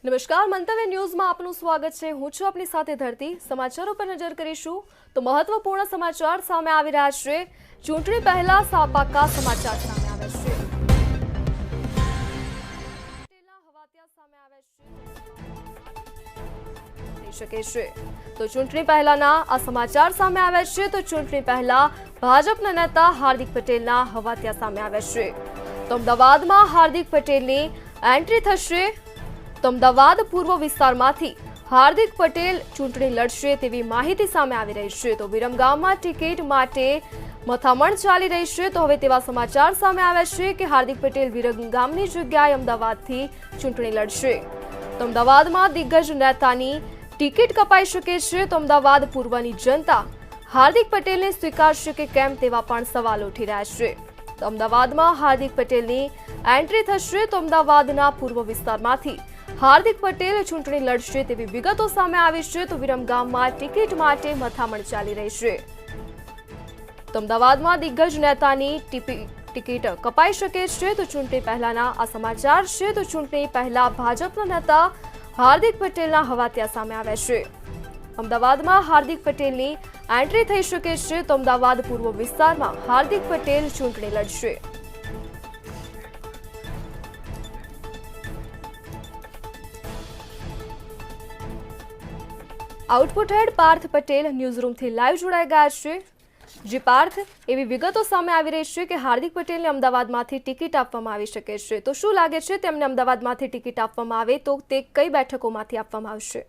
નમસ્કાર, મંતવ્ય ન્યૂઝમાં આપનું સ્વાગત છે। હું છું આપની સાથે ધરતી। સમાચારો પર નજર કરીશું તો મહત્વપૂર્ણ સમાચાર સામે આવી રહ્યા છે। ચૂંટણી પહેલા પાકા સમાચાર સામે આવ્યા છે। પટેલના હવાતિયા સામે આવ્યા છે। થઈ શકે છે તો ચૂંટણી પહેલાના આ સમાચાર સામે આવ્યા છે। તો ચૂંટણી પહેલા ભાજપના નેતા હાર્દિક પટેલના હવાતિયા સામે આવ્યા છે। તો અમદાવાદમાં હાર્દિક પટેલની એન્ટ્રી થશે। તો અમદાવાદ પૂર્વ વિસ્તારમાંથી હાર્દિક પટેલ ચૂંટણી લડશે તેવી માહિતી સામે આવી રહી છે। તો વિરમગામમાં ટિકિટ માટે મથામણ ચાલી રહી છે। તો હવે તેવા સમાચાર સામે આવ્યા છે કે હાર્દિક પટેલ વિરમગામની જગ્યાએ અમદાવાદથી ચૂંટણી લડશે। તો અમદાવાદમાં દિગ્ગજ નેતાની ટિકિટ કપાઈ શકે છે। તો અમદાવાદ પૂર્વની જનતા હાર્દિક પટેલને સ્વીકારશે કે કેમ તેવા પણ સવાલ ઉઠી રહ્યા છે। તો અમદાવાદમાં હાર્દિક પટેલની એન્ટ્રી થશે। તો અમદાવાદના પૂર્વ વિસ્તારમાંથી हार्दिक पटेल चूंटणी लड़शे तेवी विगतो सामे आवी छे। तो विरमगाममां टिकिट माटे मथामण चाली रही छे। तो अमदावादमां दिग्गज नेतानी टिकिट कपाई शके छे। तो चूंटणी पहेलाना आ समाचार छे। तो चूंटणी पहेला भाजपना नेता हार्दिक पटेलना हवातिया सामे आव्या छे। अमदावादमां हार्दिक पटेलनी एंट्री थई शके छे। तो अमदावाद पूर्व विस्तारमां हार्दिक पटेल चूंटणी लड़शे। Output head Parth Patel newsroom थी लाइव जोड़ाई गया है। जी पार्थ, एवी विगतो सामे आवी रही छे के हार्दिक पटेल ने अमदावादमांथी टिकिट आपवामां आवी शके छे। तो शुं लागे छे तेमने अमदावादमांथी टिकिट आपवामां आवे तो ते कई बेठकोमांथी आपवामां आवशे?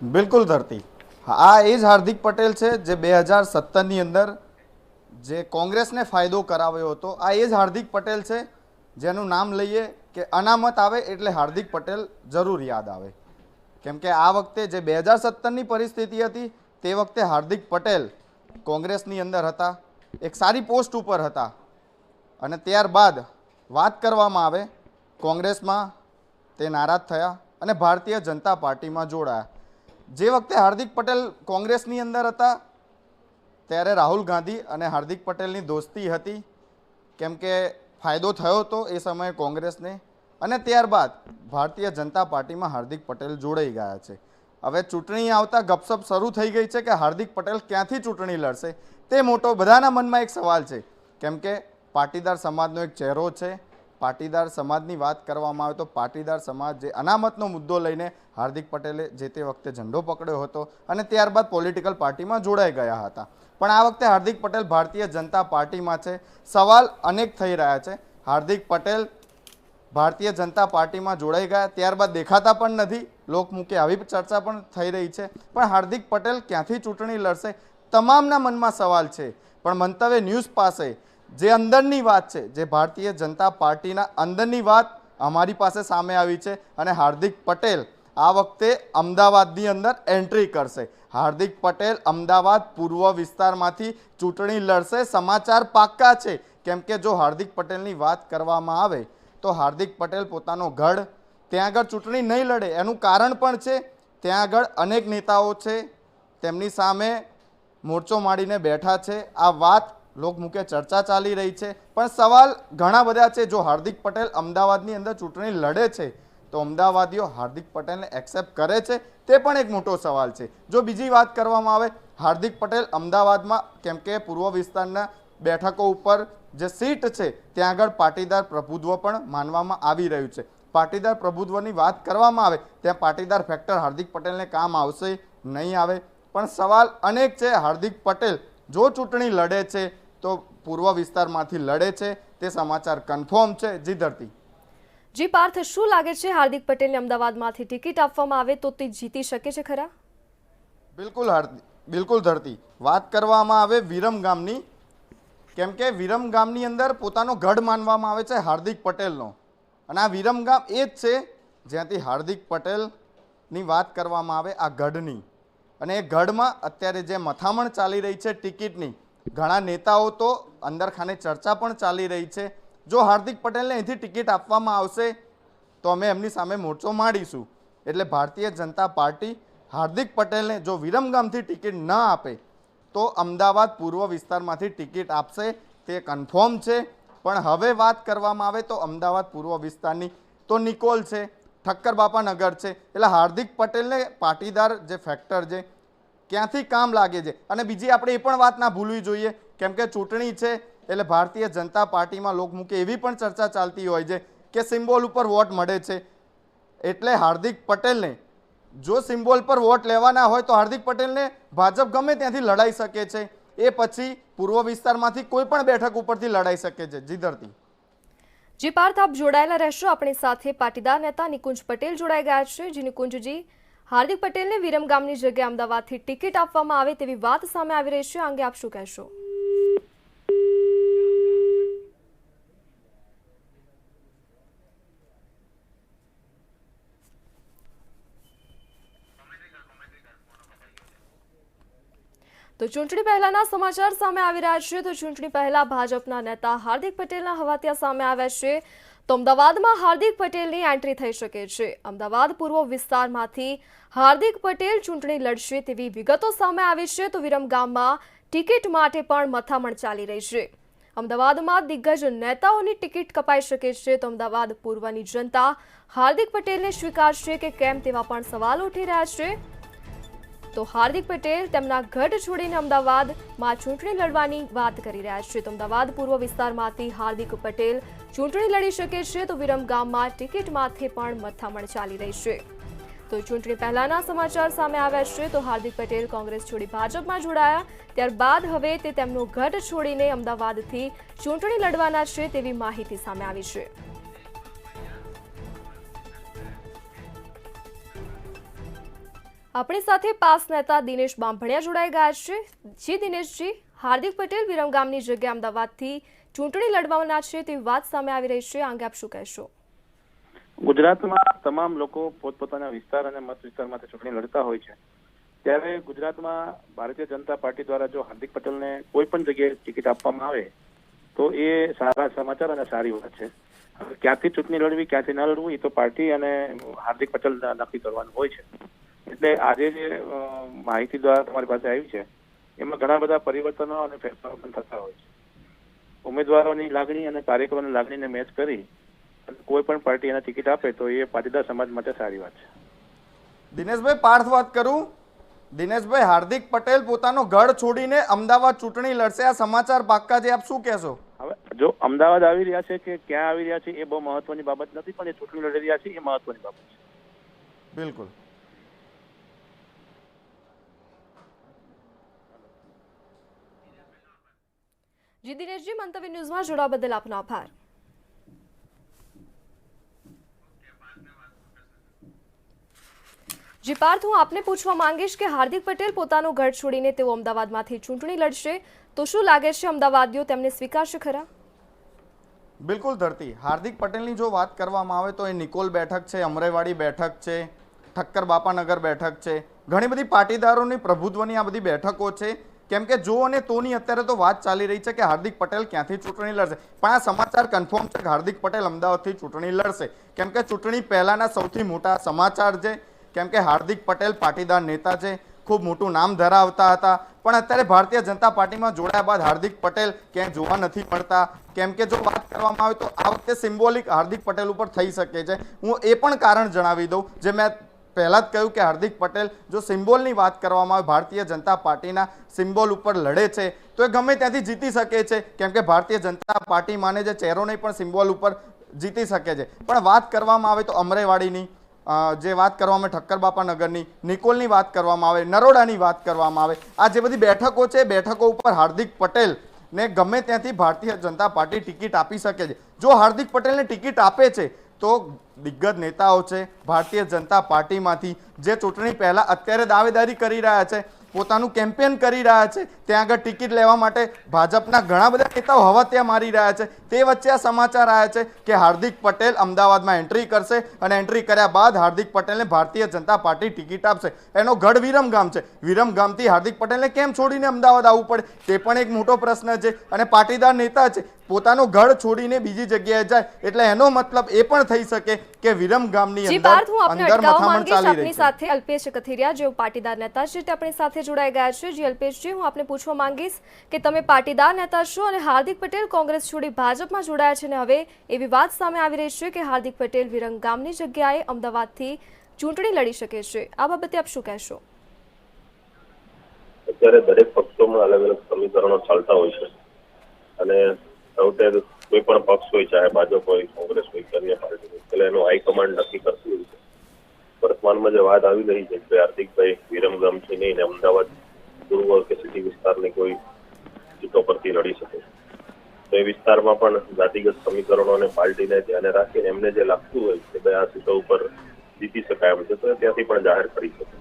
बिल्कुल धरती आ एज हार्दिक पटेल छे जे 2017 ની અંદર જે કોંગ્રેસને ફાયદો કરાવ્યો હતો। આ એજ હાર્દિક પટેલ છે જેનું નામ લઈએ કે અનામત આવે એટલે હાર્દિક પટેલ જરૂર યાદ આવે। કેમ કે આ વખતે જે 2017ની પરિસ્થિતિ હતી તે વખતે હાર્દિક પટેલ કોંગ્રેસની અંદર હતા, એક સારી પોસ્ટ ઉપર હતા અને ત્યારબાદ વાત કરવામાં આવે કોંગ્રેસમાં તે નારાજ થયા અને ભારતીય જનતા પાર્ટીમાં જોડાયા। જે વખતે હાર્દિક પટેલ કોંગ્રેસની અંદર હતા ત્યારે રાહુલ ગાંધી અને હાર્દિક પટેલની દોસ્તી હતી કેમ કે ફાયદો થયો હતો એ સમયે કોંગ્રેસને અને ત્યારબાદ ભારતીય જનતા પાર્ટીમાં હાર્દિક પટેલ જોડાઈ ગયા છે। હવે ચૂંટણી આવતા ગપસપ શરૂ થઈ ગઈ છે કે હાર્દિક પટેલ ક્યાંથી ચૂંટણી લડશે તે મોટો બધાના મનમાં એક સવાલ છે કેમ કે પાટીદાર સમાજનો એક ચહેરો છે। પાટીદાર સમાજની વાત કરવામાં આવે તો પાટીદાર સમાજ જે અનામતનો મુદ્દો લઈને હાર્દિક પટેલે જે તે વખતે ઝંડો પકડ્યો હતો અને ત્યારબાદ પોલિટિકલ પાર્ટીમાં જોડાઈ ગયા હતા। પણ આ વખતે હાર્દિક પટેલ ભારતીય જનતા પાર્ટીમાં છે। સવાલ અનેક થઈ રહ્યા છે। હાર્દિક પટેલ भारतीय जनता पार्टी में जोड़ाई गया त्यारबाद देखाता पण नथी। लोकमुखे आवी चर्चा पण थई रही छे पण हार्दिक पटेल क्यांथी चूंटणी लड़शे तमामना मनमा सवाल छे। पण मंतव्य न्यूज पासे जे अंदरनी वात छे, जे भारतीय जनता पार्टीना अंदरनी वात अमारी पासे सामे आवी छे अने हार्दिक पटेल आ वखते अमदावादनी अंदर एंट्री करशे। हार्दिक पटेल अमदावाद पूर्व विस्तारमांथी चूंटणी लड़शे। समाचार पाक्का छे केम के जो हार्दिक पटेलनी वात करवामां आवे तो हार्दिक पटेल पोतानो गढ़ त्यां आगळ चूंटणी नहीं लड़े एनुं कारण पण छे। त्यां आगळ अनेक नेताओ छे तेमनी सामे मोर्चो मारीने बैठा छे। आ वात लोकमुखे चर्चा चाली रही छे पण सवाल घणा बधा छे। जो हार्दिक पटेल अमदावादनी अंदर चूंटणी लड़े छे तो अमदावादीओ हार्दिक पटेलने एक्सेप्ट करे छे ते पण एक मोटो सवाल छे। जो बीजी वात करवामां आवे हार्दिक पटेल अमदावादमां केम के पूर्व विस्तारना बेठको उपर जे सीट है त्यां आगळ पाटीदार प्रभुत्व पण मानवामां आवी रह्युं छे। पाटीदार प्रभुत्वनी वात करवामां आवे त्यां पाटीदार फैक्टर हार्दिक पटेलने काम आवशे नहीं आवे पण सवाल अनेक छे। हार्दिक पटेल जो चूंटणी लड़े छे तो पूर्व विस्तारमांथी लड़े छे ते समाचार कन्फर्म छे। जी धरती। जी पार्थ, शुं लागे छे हार्दिक पटेलने अमदावादमांथी टिकिट आपवामां आवे तो ते जीती शके छे खरा? बिल्कुल धरती। वात करवामां आवे विरमगामनी केम के विरमगामनी अंदर पोतानो गढ़ मानवामां आवे छे हार्दिक पटेलनो अने आ विरमगाम ए ज छे ज्यांथी हार्दिक पटेलनी वात करवामां आवे आ गढ़नी अने ए गढ़मां अत्यारे जे मथामण चाली रही छे टिकिटनी घणा नेताओ तो अंदर खाने चर्चा पण चाली रही छे। जो हार्दिक पटेलने અહીંથી टिकिट आपवामां आवशे तो अमे एमनी सामे मोर्चो मारीशुं एटले भारतीय जनता पार्टी हार्दिक पटेलने जो विरमगामथी टिकिट न आपे तो अमदावाद पूर्व विस्तारमांथी टिकिट आपशे ते कन्फर्म छे। पण हवे वात करवामां आवे तो अमदावाद पूर्व विस्तारनी तो निकोल छे ઠક્કર બાપા નગર છે, એટલે હાર્દિક પટેલને પાટીદાર જે ફેક્ટર છે ક્યાંથી કામ લાગે છે. અને બીજી આપણે એ પણ વાત ના ભૂલવી જોઈએ, કેમ કે ચૂંટણી છે એટલે ભારતીય જનતા પાર્ટીમાં લોકમુખે એવી પણ ચર્ચા ચાલતી હોય છે કે સિમ્બોલ ઉપર વોટ મળે છે. એટલે હાર્દિક પટેલને જો સિમ્બોલ પર વોટ લેવાના હોય તો હાર્દિક પટેલને ભાજપ ગમે ત્યાંથી લડાઈ શકે છે. એ પછી પૂર્વ વિસ્તારમાંથી કોઈ પણ બેઠક ઉપરથી લડાઈ શકે છે. જી ધરતી. જી પાર્થ, આપ જોડાયેલા રહેશો. આપણી સાથે પાટીદાર નેતા નિકુંજ પટેલ જોડાઈ ગયા છે. જી નિકુંજજી, હાર્દિક પટેલને વિરમગામની જગ્યાએ અમદાવાદથી ટિકિટ આપવામાં આવે તેવી વાત સામે આવી રહી છે. આ અંગે આપ શું કહેશો? તો ચૂંટણી પહેલાના સમાચાર સામે આવી રહ્યા છે. તો ચૂંટણી પહેલા ભાજપના નેતા હાર્દિક પટેલના હવાતિયા સામે આવ્યા છે. તો અમદાવાદમાં હાર્દિક પટેલની એન્ટ્રી થઈ શકે છે. અમદાવાદ પૂર્વ વિસ્તારમાંથી હાર્દિક પટેલ ચૂંટણી લડશે તેવી વિગતો સામે આવી છે. તો વિરમગામમાં ટિકિટ માટે પણ મથામણ ચાલી રહી છે. અમદાવાદમાં દિગ્ગજ નેતાઓની ટિકિટ કપાઈ શકે છે. તો અમદાવાદ પૂર્વની જનતા હાર્દિક પટેલને સ્વીકારશે કે કેમ તેવા પણ સવાલ ઉઠી રહ્યા છે. તો હાર્દિક પટેલ તેમના ગઢ છોડીને અમદાવાદમાં ચૂંટણી લડવાની વાત કરી રહ્યા છે. તો અમદાવાદ પૂર્વ વિસ્તારમાંથી હાર્દિક પટેલ ચૂંટણી લડી શકે છે. તો વિરમગામમાં ટિકિટ માથે પણ મથામણ ચાલી રહી છે. તો ચૂંટણી પહેલાના સમાચાર સામે આવ્યા છે. તો હાર્દિક પટેલ કોંગ્રેસ છોડી ભાજપમાં જોડાયા, ત્યારબાદ હવે તે તેમનો ગઢ છોડીને અમદાવાદથી ચૂંટણી લડવાના છે તેવી માહિતી સામે આવી છે. આપણી સાથે પાસ નેતા દિનેશ બાંભણિયા જોડાઈ ગયા છે. જી દિનેશજી, હાર્દિક પટેલ વિરમગામની જગ્યાએ અમદાવાદથી ચૂંટણી લડવાના છે તેવી વાત સામે આવી રહી છે. આ અંગે આપ શું કહેશો? ગુજરાતમાં તમામ લોકો પોતપોતાના વિસ્તાર અને મત વિસ્તારમાંથી ચૂંટણી લડતા હોય છે, ત્યારે ગુજરાતમાં ભારતીય જનતા પાર્ટી દ્વારા જો હાર્દિક પટેલને કોઈ પણ જગ્યાએ ટિકિટ આપવામાં આવે તો એ સારા સમાચાર અને સારી વાત છે. ક્યાંથી ચૂંટણી લડવી, ક્યાંથી ન લડવું, એ તો પાર્ટી અને હાર્દિક પટેલ નક્કી કરવાનું હોય છે. એટલે આજે જે માહિતી દ્વારા તમારી પાસે આવી છે એમાં ઘણા બધા પરિવર્તનો અને ફેરફારો પણ થતા હોય છે. ઉમેદવારોની લાગણી અને કાર્યકરોની લાગણીને મેચ કરી કોઈ પણ પાર્ટી એને ટિકિટ આપે તો એ પાટીદાર સમાજ માટે સારી વાત છે. દિનેશભાઈ, પાર્થ વાત કરું. દિનેશભાઈ, હાર્દિક પટેલ પોતાનો ગઢ છોડીને અમદાવાદ ચૂંટણી લડશે, આ સમાચાર પાક્કા છે, આપ શું કહેશો? હવે જો અમદાવાદ આવી રહ્યા છે કે ક્યાં આવી રહ્યા છે એ બહુ મહત્વની બાબત નથી, પણ એ ચૂંટણી લડી રહ્યા છે એ મહત્વની બાબત છે. બિલકુલ. જી દિનેશજી, મંતવ્ય ન્યૂઝમાં જોડાવા બદલ આપનો આભાર. જી પાર્થ, હું આપને પૂછવા માંગીશ કે હાર્દિક પટેલ પોતાનો ગઢ છોડીને તેઓ અમદાવાદમાંથી ચૂંટણી લડશે, તો શું લાગે છે અમદાવાદીઓ તેમને સ્વીકારશે ખરા? બિલકુલ ધરતી. હાર્દિક પટેલની જો વાત કરવામાં આવે તો એ નિકોલ બેઠક છે, અમરેવાડી બેઠક છે, ઠક્કર બાપાનગર બેઠક છે, ઘણી બધી પાટીદારોની પ્રભુત્વની આ બધી બેઠકો છે. કેમ કે જો અને તોની અત્યારે તો વાત ચાલી રહી છે કે હાર્દિક પટેલ ક્યાંથી ચૂંટણી લડશે, પણ આ સમાચાર કન્ફર્મ છે કે હાર્દિક પટેલ અમદાવાદથી ચૂંટણી લડશે. કેમ કે ચૂંટણી પહેલાના સૌથી મોટા સમાચાર છે, કેમ કે હાર્દિક પટેલ પાટીદાર નેતા છે, ખૂબ મોટું નામ ધરાવતા હતા, પણ અત્યારે ભારતીય જનતા પાર્ટીમાં જોડાયા બાદ હાર્દિક પટેલ ક્યાંય જોવા નથી મળતા. કેમ કે જો વાત કરવામાં આવે તો આ વખતે સિમ્બોલિક હાર્દિક પટેલ ઉપર થઈ શકે છે. હું એ પણ કારણ જણાવી દઉં, જે મેં પહેલા જ કહ્યું કે હાર્દિક પટેલ જો સિમ્બોલની વાત કરવામાં આવે, ભારતીય જનતા પાર્ટીના સિમ્બોલ ઉપર લડે છે તો એ ગમે ત્યાંથી જીતી શકે છે. કેમ કે ભારતીય જનતા પાર્ટી માને જે ચહેરોને પણ સિમ્બોલ ઉપર જીતી શકે છે. પણ વાત કરવામાં આવે તો અમરેવાડીની, જે વાત કરવામાં આવે ઠક્કર બાપાનગરની, નિકોલની વાત કરવામાં આવે, નરોડાની વાત કરવામાં આવે, આ જે બધી બેઠકો છે બેઠકો ઉપર હાર્દિક પટેલ ને ગમે ત્યાંથી ભારતીય જનતા પાર્ટી ટિકિટ આપી શકે છે. જો હાર્દિક પટેલને ટિકિટ આપે છે તો દિગ્ગજ નેતાઓ છે ભારતીય જનતા પાર્ટીમાંથી, જે ચૂંટણી પહેલા અત્યારે દાવેદારી કરી રહ્યા છે, પોતાનું કેમ્પેન કરી રહ્યા છે, ત્યાં આગળ ટિકિટ લેવા માટે ભાજપના ઘણા બધા નેતાઓ હવાતિયા મારી રહ્યા છે. તે વચ્ચે આ સમાચાર આવ્યા છે કે હાર્દિક પટેલ અમદાવાદમાં એન્ટ્રી કરશે અને એન્ટ્રી કર્યા બાદ હાર્દિક પટેલને ભારતીય જનતા પાર્ટી ટિકિટ આપશે. એનો ગઢ વિરમગામ છે. વિરમગામથી હાર્દિક પટેલને કેમ છોડીને અમદાવાદ આવવું પડે તે પણ એક મોટો પ્રશ્ન છે. અને પાટીદાર નેતા છે પોતાનો ગઢ છોડીને બીજી જગ્યાએ જાય, એટલે એનો મતલબ એ પણ થઈ શકે કે વિરમગામની જી અંદર પાર્થ, હું આપને અંદર અટકાવવા મથામણ માંગીશ. ચાલી આપની રહી છે. સાથે અલ્પેશ કથિરિયા, જેઓ પાટીદાર નેતા છે, તે આપણી સાથે જોડાઈ ગયા છે. જી અલ્પેશજી, હું આપને પૂછવા માંગીશ કે તમે પાટીદાર નેતા છો અને હાર્દિક પટેલ કોંગ્રેસ છોડી ભાજપમાં જોડાયા છે, અને હવે એવી વાત સામે આવી રહી છે કે હાર્દિક પટેલ વિરમગામની જગ્યાએ અમદાવાદથી ચૂંટણી લડી શકે છે. આ બાબતે આપ શું કહેશો? અત્યારે દરેક પક્ષોમાં અલગ અલગ સમીકરણો ચાલતા હોય છે અને સૌથી કોઈ પણ પક્ષ હોય, ચાહે ભાજપ હોય, કોંગ્રેસ હોય કે અન્ય પાર્ટી હોય, એટલે એનું હાઈકમાન્ડ નક્કી કરતું હોય છે. વર્તમાનમાં જે વાત આવી રહી છે કે હાર્દિકભાઈ વિરમગામથી નહીં અમદાવાદ પૂર્વ કે સિટી વિસ્તારની કોઈ સીટો પરથી લડી શકે, તો એ વિસ્તારમાં પણ જાતિગત સમીકરણો અને પાર્ટીને ધ્યાને રાખીને એમને જે લાગતું હોય કે ભાઈ આ સીટો ઉપર જીતી શકાય એમ છે, તો ત્યાંથી પણ જાહેર કરી શકે.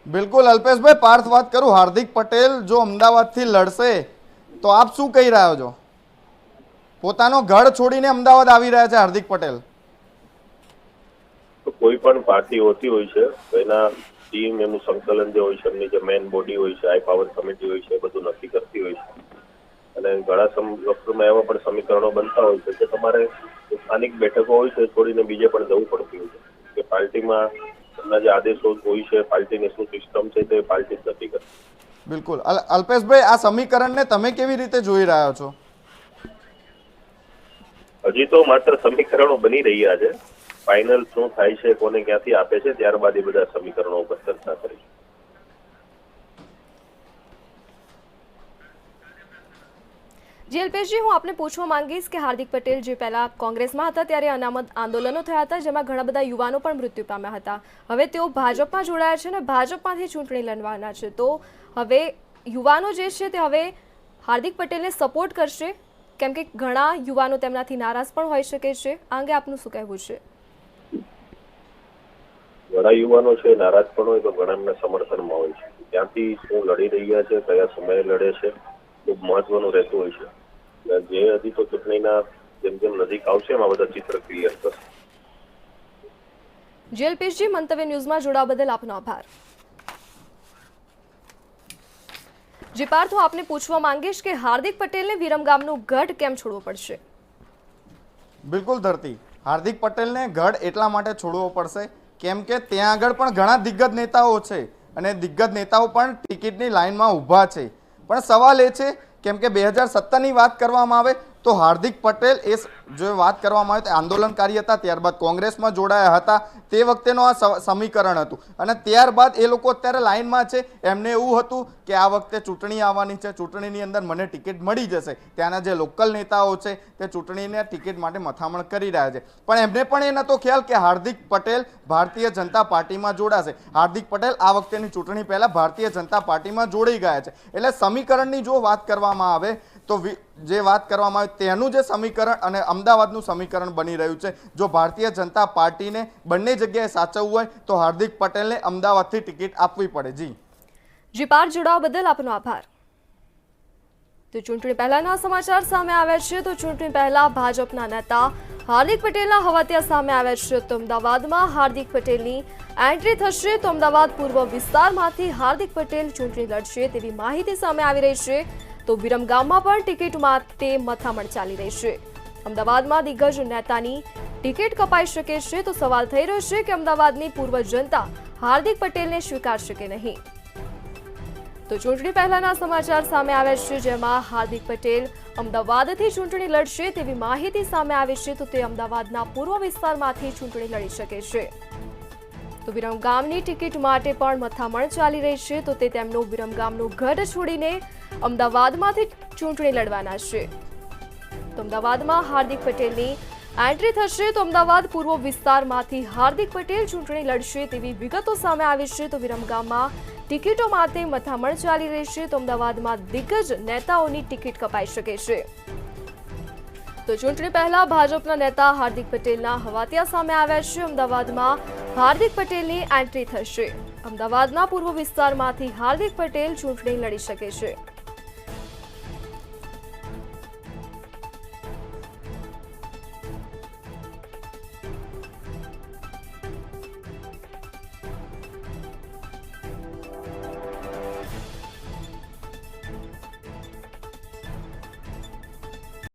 બિલકુલ અલ્પેશભાઈ, પાર્થ વાત કરું, હાર્દિક પટેલ જો અમદાવાદથી લડશે તો આપ શું કહી રહ્યા છો? પોતાનો ગઢ છોડીને અમદાવાદ આવી રહ્યા છે હાર્દિક પટેલ. તો કોઈ પણ પાર્ટી હોતી હોય છે તો એના ટીમ, એનું સંકલન જે હોય છે, એમની જે મેન બોડી હોય છે, હાઈ પાવર કમિટી હોય છે, એ બધું નક્કી કરતી હોય છે. અને ઘણા વખતમાં એવા પણ સમીકરણો બનતા હોય છે કે તમારે સ્થાનિક બેઠકો હોય છે છોડીને બીજે પણ જવું પડતું હોય છે, કે પાર્ટીમાં એમના જે આદેશો હોય છે, પાર્ટીની શું સિસ્ટમ છે, તો એ પાર્ટી જ નક્કી કરતી. બિલકુલ અલ્પેશભાઈ, આ સમીકરણને તમે કેવી રીતે જોઈ રહ્યા છો? હજી તો માત્ર સમીકરણો બની રહ્યા છે. ફાઇનલ શું થાય છે, કોને ક્યાંથી આપે છે, ત્યારબાદ એ બધા સમીકરણો ઉપર ચર્ચા કરીશું. જી અલ્પેશજી, હું આપને પૂછવા માંગીશ કે હાર્દિક પટેલ જે પહેલા કોંગ્રેસમાં હતા ત્યારે અનામત આંદોલનો થયા હતા, જેમાં ઘણા બધા યુવાનો પણ મૃત્યુ પામ્યા હતા. હવે તેઓ ભાજપમાં જોડાયા છે અને ભાજપમાંથી ચૂંટણી લડવાના છે, તો હવે યુવાનો જે છે તે હવે હાર્દિક પટેલને સપોર્ટ કરશે, કેમ કે ઘણા યુવાનો તેમનાથી નારાજ પણ હોઈ શકે છે. આ અંગે આપનું શું કહેવું છે? ઘણા યુવાનો છે નારાજ પણ હોય તો ઘણા એમના સમર્થનમાં હોય છે. ક્યાંથી શું લડી રહ્યા છે, કયા સમયે લડે છે, ખૂબ મહત્વનું રહેતું હોય છે. જે હજી તો ચૂંટણીના જેમ જેમ નજીક આવશે એમાં બધા ચિત્ર ક્લિયર થશે. જી અલ્પેશજી, મંતવ્ય ન્યૂઝમાં જોડાવા બદલ આપનો આભાર. જી પાર્થ, હું આપને પૂછવા માંગીશ કે હાર્દિક પટેલને વિરમગામનું ગઢ કેમ છોડવો પડશે? બિલકુલ ધરતી, હાર્દિક પટેલને ગઢ એટલા માટે છોડવો પડશે કેમ કે ત્યાં આગળ પણ ઘણા દિગ્ગજ નેતાઓ છે અને દિગ્ગજ નેતાઓ પણ ટિકિટની લાઇનમાં ઊભા છે. પણ સવાલ એ છે કેમ કે 2017ની વાત કરવામાં આવે તો હાર્દિક પટેલ જો વાત કરવામાં આવે તો આંદોલનકારી હતા, ત્યારબાદ કોંગ્રેસમાં જોડાયા હતા, તે વખતેનો આ સમીકરણ હતું અને ત્યારબાદ એ લોકો અત્યારે લાઇનમાં છે. એમને એવું હતું કે આ વખતે ચૂંટણી આવવાની છે, ચૂંટણીની અંદર મને ટિકિટ મળી જશે. ત્યાંના જે લોકલ નેતાઓ છે તે ચૂંટણીને ટિકિટ માટે મથામણ કરી રહ્યા છે, પણ એમને પણ એ નહોતો ખ્યાલ કે હાર્દિક પટેલ ભારતીય જનતા પાર્ટીમાં જોડાશે. હાર્દિક પટેલ આ વખતેની ચૂંટણી પહેલા ભારતીય જનતા પાર્ટીમાં જોડાઈ ગયા છે. એટલે સમીકરણની જો વાત કરવામાં આવે તો જે વાત કરવામાં આવે તેનું જે સમીકરણ અને અમદાવાદનું સમીકરણ બની રહ્યું છે, જો ભારતીય જનતા પાર્ટીને બંને જગ્યાએ સાચવવું હોય તો હાર્દિક પટેલને અમદાવાદથી ટિકિટ આપવી પડે. જી પાર્થ, જોડાવા બદલ આપનો આભાર. તો ચૂંટણી પહેલાના સમાચાર સામે આવ્યા છે. તો ચૂંટણી પહેલા ભાજપના નેતા હાર્દિક પટેલના હવાતિયા સામે આવ્યા છે. તો અમદાવાદમાં હાર્દિક પટેલની એન્ટ્રી થશે. તો અમદાવાદ પૂર્વ વિસ્તારમાંથી હાર્દિક પટેલ ચૂંટણી લડશે તેવી માહિતી સામે આવી રહી છે. તો વિરમગામમાં પણ ટિકિટ માટે મથામણ ચાલી રહી છે. અમદાવાદમાં દિગ્ગજ નેતાની ટિકિટ કપાઈ શકે છે. તો સવાલ થઈ રહ્યો છે કે અમદાવાદની પૂર્વ જનતા હાર્દિક પટેલને સ્વીકારશે કે નહીં. તો ચૂંટણી પહેલાના સમાચાર સામે આવ્યા છે, જેમાં હાર્દિક પટેલ અમદાવાદથી ચૂંટણી લડશે તેવી માહિતી સામે આવી છે. તો તે અમદાવાદના પૂર્વ વિસ્તારમાંથી ચૂંટણી લડી શકે છે. તો વિરમગામની ટિકિટ માટે પણ મથામણ ચાલી રહી છે. તો તે તેમનું વિરમગામનું ગઢ છોડીને અમદાવાદમાંથી ચૂંટણી લડવાના છે. તો અમદાવાદમાં હાર્દિક પટેલની એન્ટ્રી થશે. તો અમદાવાદ પૂર્વ વિસ્તારમાંથી હાર્દિક પટેલ ચૂંટણી લડશે તેવી વિગતો સામે આવી છે. તો વિરમગામમાં ટિકિટો માટે મથામણ ચાલી રહી છે. તો અમદાવાદમાં દિગ્ગજ નેતાઓની ટિકિટ કપાઈ શકે છે. તો ચૂંટણી પહેલા ભાજપના નેતા હાર્દિક પટેલના હવાતિયા સામે આવ્યા છે. અમદાવાદમાં હાર્દિક પટેલની એન્ટ્રી થશે. અમદાવાદના પૂર્વ વિસ્તારમાંથી હાર્દિક પટેલ ચૂંટણી લડી શકે છે.